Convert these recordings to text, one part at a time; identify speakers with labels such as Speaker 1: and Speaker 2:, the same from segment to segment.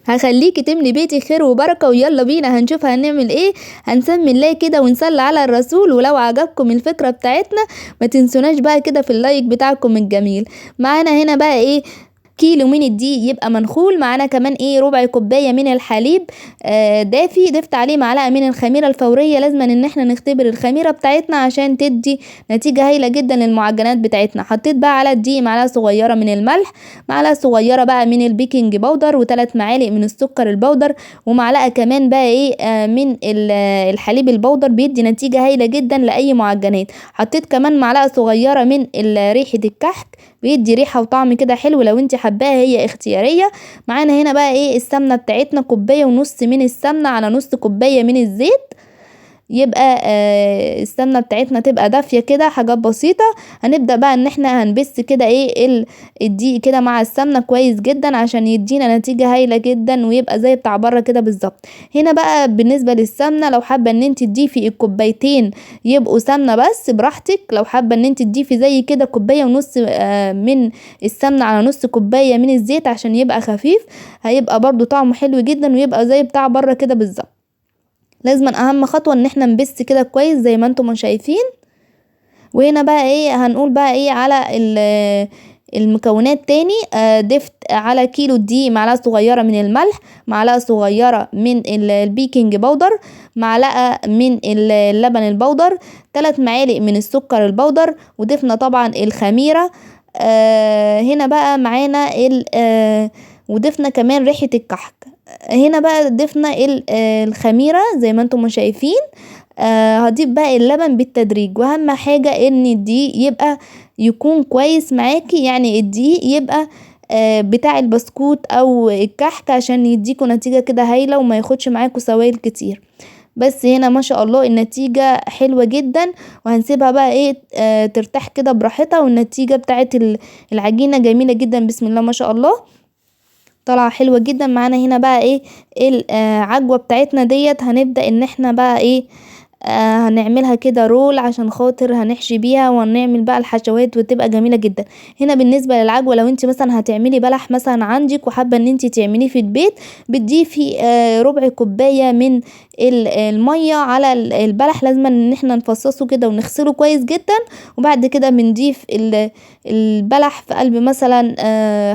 Speaker 1: هخليكي تملي بيتي خير وبركة. ويلا بينا هنشوف هنعمل ايه. هنسمي الله كده ونصلي على الرسول. ولو عجبكم الفكرة بتاعتنا ما تنسوناش بقى كده في اللايك بتاعكم الجميل. معانا هنا بقى ايه كيلو من الدقيق يبقى منخول. معانا كمان ايه ربع كوبايه من الحليب دافي. ضفت عليه معلقه من الخميره الفوريه. لازم ان احنا نختبر الخميره بتاعتنا عشان تدي نتيجه هايله جدا للمعجنات بتاعتنا. حطيت بقى على الدقيق معلقه صغيره من الملح، معلقه صغيره بقى من البيكنج باودر، و3 معالق من السكر البودر، ومعلقه كمان بقى ايه من الحليب البودر. بيدي نتيجه هايله جدا لاي معجنات. حطيت كمان معلقه صغيره من ريحه الكحك، بيدي ريحه وطعم كده حلو لو انت حباها، هي اختياريه. معانا هنا بقى ايه السمنه بتاعتنا، كوبايه ونص من السمنه على نص كوبايه من الزيت. يبقى السمنه بتاعتنا تبقى دافيه كده، حاجات بسيطه. هنبدا بقى ان احنا هنبس كده ايه الدقيق كده مع السمنه كويس جدا عشان يدينا نتيجه هايله جدا ويبقى زي بتاع بره كده بالظبط. هنا بقى بالنسبه للسمنه، لو حابه ان انت تضيفي الكوبايتين يبقوا سمنه بس براحتك. لو حابه ان انت تضيفي زي كده كوبايه ونص من السمنه على نص كوبايه من الزيت عشان يبقى خفيف، هيبقى برضو طعمه حلو جدا ويبقى زي بتاع بره كده بالظبط. لازم اهم خطوة ان احنا نبس كده كويس زي ما انتم شايفين. وهنا بقى ايه هنقول بقى ايه على المكونات تاني. ضفت على كيلو دقيق معلقة صغيرة من الملح، معلقة صغيرة من البيكنج باودر، معلقة من اللبن البودر، 3 معالق من السكر البودر، وضفنا طبعا الخميرة. هنا بقى معانا وضفنا كمان ريحة الكحك. هنا بقى ضفنا الخميرة زي ما انتم شايفين. هضيف بقى اللبن بالتدريج. واهم حاجة ان الدقيق يبقى يكون كويس معاكي، يعني الدقيق يبقى بتاع البسكوت او الكحك عشان يديكوا نتيجة كده هايلة وما ياخدش معاكوا سوائل كتير. بس هنا ما شاء الله النتيجة حلوة جدا. وهنسيبها بقى ايه ترتاح كده براحتها. والنتيجة بتاعت العجينة جميلة جدا، بسم الله ما شاء الله طالعه حلوه جدا. معانا هنا بقى ايه العجوه بتاعتنا ديت. هنبدا ان احنا بقى ايه هنعملها كده رول عشان خاطر هنحشي بيها ونعمل بقى الحشوات وتبقى جميله جدا. هنا بالنسبه للعجوه، لو انت مثلا هتعملي بلح مثلا عندك وحابه ان انت تعمليه في البيت، بتضيفي ربع كوبايه من الميه على البلح. لازم ان احنا نفصصه كده ونغسله كويس جدا. وبعد كده بنضيف البلح في قلب مثلا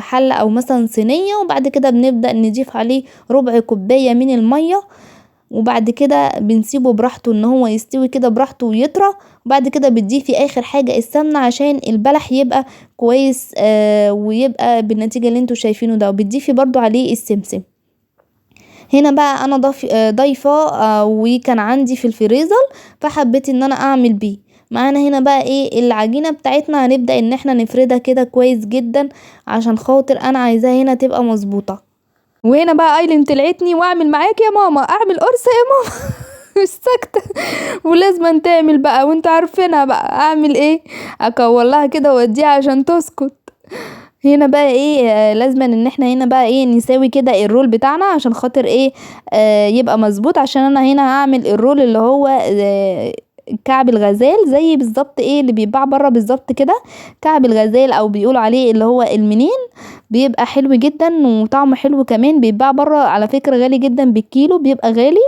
Speaker 1: حله او مثلا صينيه. وبعد كده بنبدا نضيف عليه ربع كوبايه من الميه. وبعد كده بنسيبه براحته ان هو يستوي كده براحته ويطرى. وبعد كده بتضيفي اخر حاجة السمنة عشان البلح يبقى كويس ويبقى بالنتيجة اللي انتوا شايفينه ده. وبتضيفي برضو عليه السمسم. هنا بقى انا ضايفة وكان عندي في الفريزر فحبيت ان انا اعمل بيه. معانا هنا بقى ايه العجينة بتاعتنا. هنبدأ ان احنا نفردها كده كويس جدا عشان خاطر انا عايزاها هنا تبقى مظبوطة. وهنا بقى ايلين طلعتني واعمل معاك يا ماما، اعمل قرصة يا ماما. مش ساكتة. ولازم تعمل بقى وانت عارفينها بقى اعمل ايه، اكولها كده واديها عشان تسكت. هنا بقى ايه لازم ان احنا هنا بقى ايه نساوي كده الرول بتاعنا عشان خاطر ايه يبقى مظبوط. عشان انا هنا هعمل الرول اللي هو كعب الغزال زي بالظبط ايه اللي بيتباع بره بالظبط كده. كعب الغزال او بيقولوا عليه اللي هو المنين، بيبقى حلو جدا وطعمه حلو كمان. بيتباع بره على فكرة غالي جدا، بالكيلو بيبقى غالي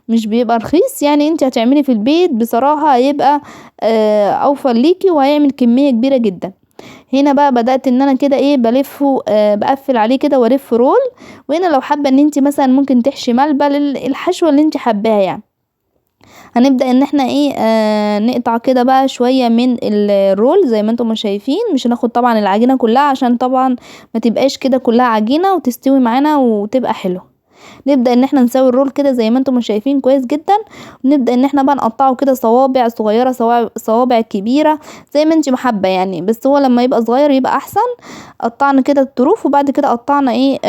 Speaker 1: مش بيبقى رخيص. يعني انت هتعملي في البيت بصراحة هيبقى اوفر ليكي وهيعمل كمية كبيرة جدا. هنا بقى بدأت ان انا كده ايه بلفه بقفل عليه كده والف رول. وهنا لو حابة ان انت مثلا ممكن تحشي ملبن الحشوة اللي انت حباها يعني. هنبدأ ان احنا ايه نقطع كده بقى شوية من الرول زي ما انتم شايفين. مش هناخد طبعا العجينة كلها عشان طبعا ما تبقاش كده كلها عجينة وتستوي معانا وتبقى حلوة. نبدأ ان احنا نسوي الرول كده زي ما انتم شايفين كويس جدا. ونبدأ ان احنا بقى نقطعه كده صوابع صغيرة صوابع كبيرة زي ما انت محبة يعني. بس هو لما يبقى صغير يبقى احسن. قطعنا كده الطروف وبعد كده قطعنا ايه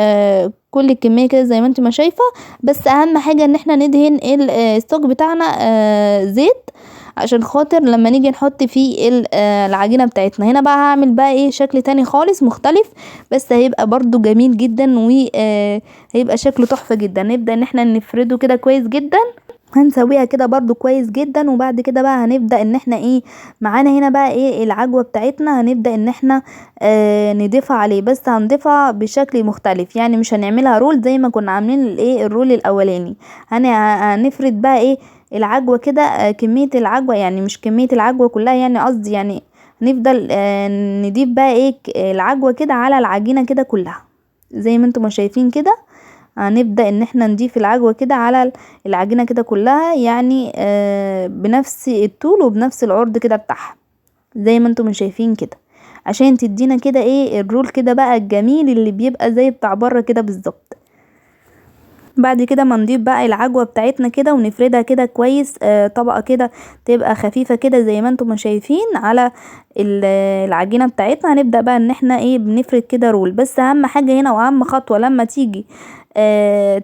Speaker 1: كل الكمية كده زي ما انت ما شايفة. بس اهم حاجة ان احنا ندهن الصاج بتاعنا زيت عشان خاطر لما نيجي نحط فيه العجينة بتاعتنا. هنا بقى هعمل بقى ايه شكل تاني خالص مختلف بس هيبقى برضو جميل جدا وهيبقى شكله تحفة جدا. نبدأ ان احنا نفرده كده كويس جدا هنسويها كده برضو كويس جدا. وبعد كده بقى هنبدأ ان احنا ايه، معانا هنا بقى ايه العجوة بتاعتنا، هنبدأ ان احنا نضيفها عليه، بس هنضيفها بشكل مختلف، يعني مش هنعملها رول زي ما كنا عاملين الايه الرول الاولاني. هنفرد بقى ايه العجوة كده، كمية العجوة يعني مش كمية العجوة كلها، يعني قصدي يعني نفضل نضيف بقى ايه العجوة كده على العجينة كده كلها زي ما انتم ما شايفين كده. هنبدأ ان احنا نضيف العجوة كده على العجينة كده كلها، يعني بنفس الطول وبنفس العرض كده بتاعها زي ما انتم شايفين كده، عشان تدينا كده ايه الرول كده بقى الجميل اللي بيبقى زي بتاع بره كده بالظبط. بعد كده ما نضيف بقى العجوة بتاعتنا كده ونفردها كده كويس، طبقة كده تبقى خفيفة كده زي ما انتم شايفين على العجينة بتاعتنا. هنبدأ بقى ان احنا ايه بنفرد كده رول. بس اهم حاجة هنا واهم خطوة لما تيجي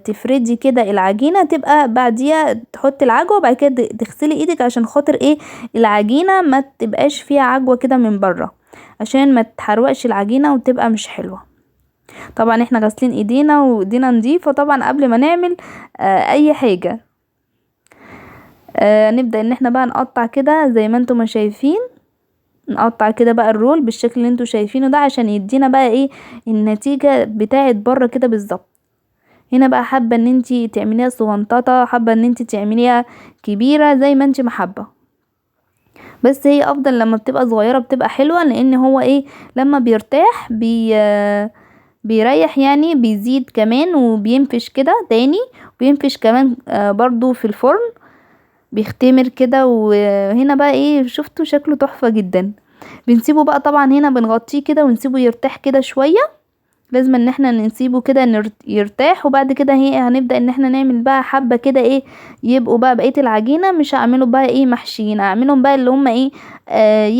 Speaker 1: تفردي كده العجينة، تبقى بعديها تحطي العجوة وبعد كده تغسلي ايدك عشان خاطر ايه العجينة ما تبقاش فيها عجوة كده من بره، عشان ما تحروقش العجينة وتبقى مش حلوة. طبعا احنا غاسلين ايدينا وايدينا نظيفة طبعا قبل ما نعمل اي حاجة. نبدأ ان احنا بقى نقطع كده زي ما انتم ما شايفين، نقطع كده بقى الرول بالشكل اللي انتم شايفينه ده عشان يدينا بقى ايه النتيجة بتاعت بره كده بالظبط. هنا بقى حابة ان انتي تعمليها صغنططة، حابة ان انتي تعمليها كبيرة زي ما انتي محبة، بس هي افضل لما بتبقى صغيرة بتبقى حلوة، لان هو ايه لما بيرتاح بيريح يعني بيزيد كمان وبينفش كده تاني، وبينفش كمان برضو في الفرن بيختمر كده. وهنا بقى ايه شفتوا شكله تحفة جدا. بنسيبه بقى طبعا هنا بنغطيه كده ونسيبه يرتاح كده شوية، لازم ان احنا نسيبه كده يرتاح. وبعد كده هنبدأ ان احنا نعمل بقى حبة كده ايه يبقوا بقى بقية العجينة مش هعمله بقى ايه محشيين، اعملهم بقى اللي هم ايه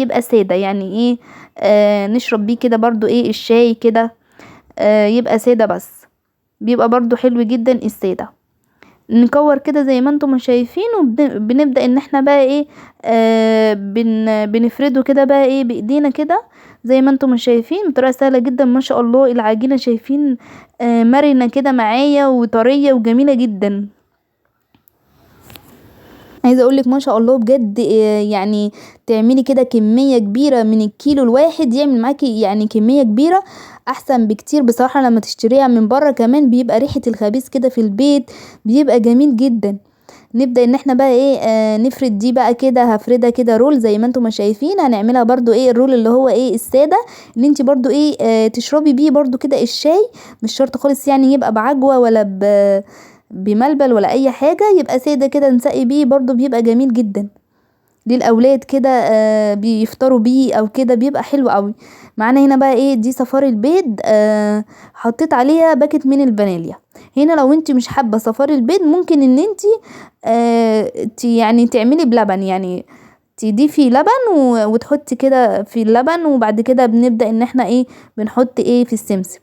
Speaker 1: يبقى سادة، يعني ايه نشرب بيه كده برضو ايه الشاي كده يبقى سادة، بس بيبقى برضو حلو جدا السادة. نكور كده زي ما انتم شايفين، وبنبدأ ان احنا بقى ايه بنفرده كده بقى ايه بايدينا كده زي ما انتم شايفين بطريقة سهلة جدا. ما شاء الله العجينة شايفين مرنة كده معايا وطرية وجميلة جدا. عايزه اقولك ما شاء الله بجد، يعني تعملي كده كميه كبيره من الكيلو الواحد يعمل معاكي يعني كميه كبيره احسن بكتير بصراحه لما تشتريها من بره. كمان بيبقى ريحه الخبيز كده في البيت بيبقى جميل جدا. نبدأ ان احنا بقى ايه نفرد دي بقى كده، هفردها كده رول زي ما انتم ما شايفين. هنعملها برضو ايه الرول اللي هو ايه السادة، ان انت برضو ايه تشربي بيه برضو كده الشاي، مش شرط خالص يعني يبقى بعجوة ولا بملبل ولا اي حاجة، يبقى سادة كده نسقي بيه برضو بيبقى جميل جدا للاولاد كده بيفطروا بيه او كده بيبقى حلو قوي. معانا هنا بقى ايه دي صفار البيض، حطيت عليها باكت من الفانيليا. هنا لو انت مش حابه صفار البيض ممكن ان انت يعني تعملي بلبن، يعني تضيفي لبن وتحطي كده في اللبن. وبعد كده بنبدأ ان احنا ايه بنحط ايه في السمسم.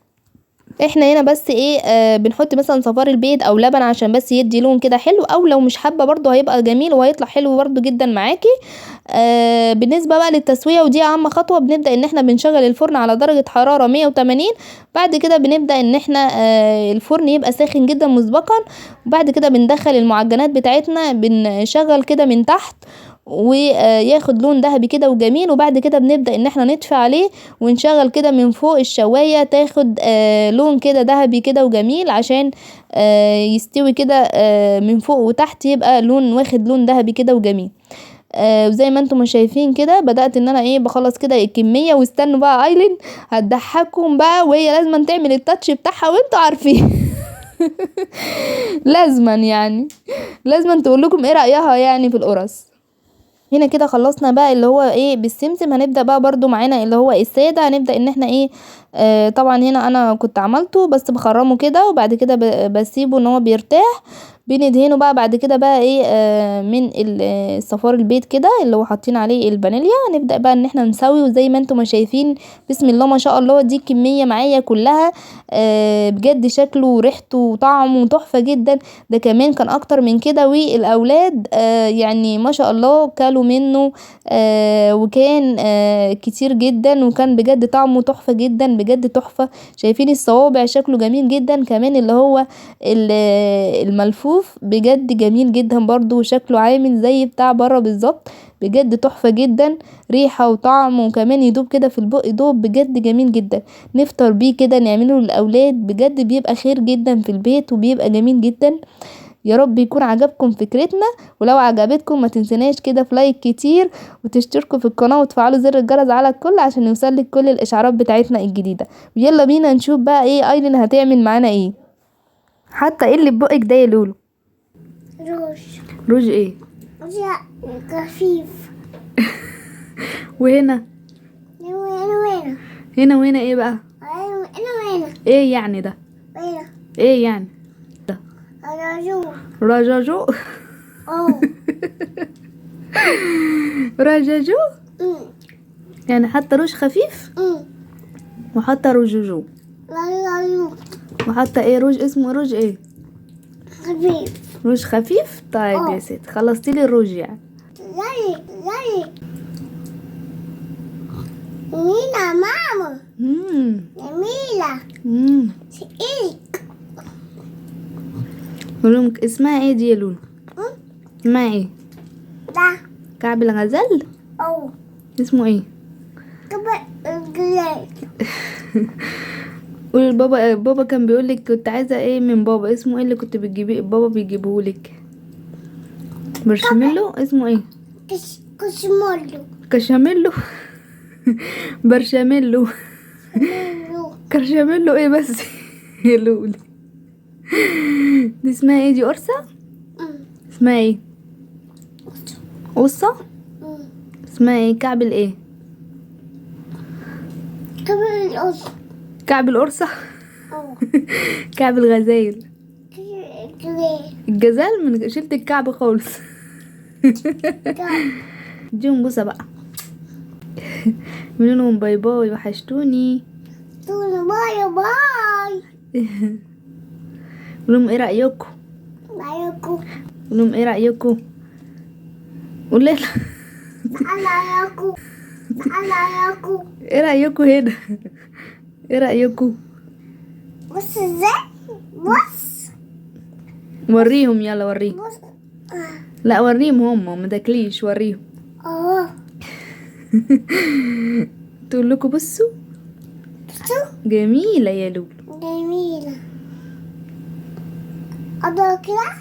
Speaker 1: احنا هنا بس ايه بنحط مثلا صفار البيض او لبن عشان بس يدي لون كده حلو، او لو مش حابه برضو هيبقى جميل وهيطلع حلو برضو جدا معاكي. بالنسبه بقى للتسويه ودي اهم خطوه، بنبدا ان احنا بنشغل الفرن على درجه حراره 180. بعد كده بنبدا ان احنا الفرن يبقى ساخن جدا مسبقا. وبعد كده بندخل المعجنات بتاعتنا بنشغل كده من تحت وياخد لون ذهبي كده وجميل. وبعد كده بنبدأ ان احنا نطفي عليه ونشغل كده من فوق الشواية تاخد لون كده ذهبي كده وجميل، عشان يستوي كده من فوق وتحت يبقى لون واخد لون ذهبي كده وجميل. وزي ما انتم شايفين كده بدأت ان انا ايه بخلص كده الكمية. واستنوا بقى ايلين هتضحكم بقى، وهي لازم تعمل التاتش بتاعها وانتوا عارفين لازما يعني لازما تقول لكم ايه رأيها يعني في القرص. هنا كده خلصنا بقى اللي هو ايه بالسمسم. هنبدأ بقى برضو معانا اللي هو السادة. هنبدأ ان احنا ايه طبعا هنا انا كنت عملته بس بخرمه كده، وبعد كده بسيبه ان هو بيرتاح. بندهنه بقى بعد كده بقى ايه من صفار البيض كده اللي هو حاطين عليه الفانيليا. هنبدأ بقى ان احنا نسوي، وزي ما انتم شايفين بسم الله ما شاء الله دي كمية معايا كلها بجد شكله وريحته وطعمه تحفة جدا. ده كمان كان اكتر من كده، والاولاد يعني ما شاء الله كلوا منه وكان كتير جدا، وكان بجد طعمه تحفة جدا بجد تحفة. شايفين الصوابع شكله جميل جدا، كمان اللي هو الملفوف الصوف بجد جميل جدا برضو، وشكله عامل زي بتاع بره بالظبط، بجد تحفة جدا، ريحة وطعم، وكمان يدوب كده في البق، يدوب بجد جميل جدا. نفطر بيه كده، نعمله للاولاد، بجد بيبقى خير جدا في البيت وبيبقى جميل جدا. يا رب يكون عجبكم فكرتنا، ولو عجبتكم ما تنسناش كده في لايك كتير، وتشتركوا في القناة وتفعلوا زر الجرس على الكل عشان يوصلك كل الاشعارات بتاعتنا الجديدة. ويلا بينا نشوف بقى ايه ايلين هتعمل معانا ايه. حتى ايه اللي في بقك ده يا لولو؟
Speaker 2: روج.
Speaker 1: روج ايه؟
Speaker 2: روج خفيف.
Speaker 1: وهنا؟
Speaker 2: وين
Speaker 1: هنا وهنا ايه بقى؟
Speaker 2: وين
Speaker 1: ايه يعني ده؟ ايه يعني ده؟ رجاجو. رجاجو يعني حتى روج خفيف، وحتى رجوجو، وحتى ايه روج، اسمه روج ايه؟
Speaker 2: خفيف.
Speaker 1: روج خفيف. طيب يا ست، خلصتي لي الروج يعني.
Speaker 2: زي مينا ماما. جميلة. شقيق.
Speaker 1: لولو اسمها ايه دي يا لولو؟ اسمها ايه؟
Speaker 2: ده
Speaker 1: كعب الغزال. اسمه ايه؟ قولي لبابا. بابا كان بيقولك كنت عايزه ايه من بابا، اسمه ايه اللي كنت بتجيبيه بابا بيجيبهولك؟ برشميلو. اسمه ايه؟
Speaker 2: كشمولو.
Speaker 1: كشاميلو. برشاميلو. كرشاميلو ايه بس؟ يا لولي دي اسمها ايه؟ دي قرصة. اسمها ايه؟ قصة. اسمها ايه؟ كعب الايه؟ كعب القرصة. كعب الغزال. الجزال من شلت الكعب خالص. ديهم بوسة بقى. منهم باي باي، وحشتوني.
Speaker 2: باي باي.
Speaker 1: قولهم ايه رأيكم؟ قولهم ايه رأيكم؟ قولي ايه رأيكم هنا؟ ايه رأيكم؟
Speaker 2: بص ازاي. بص
Speaker 1: وريهم، يلا وريهم. لا وريهم، هم ما تاكليش، وريهم. تقول لكم بصوا جميلة يا لولو.
Speaker 2: جميلة. أضغط كده.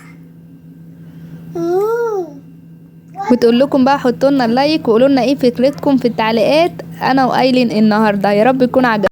Speaker 1: بتقول لكم بقى حطوا لنا اللايك، وقولوا لنا ايه فكرتكم في التعليقات انا وايلين النهارده. يا رب يكون عجبكم.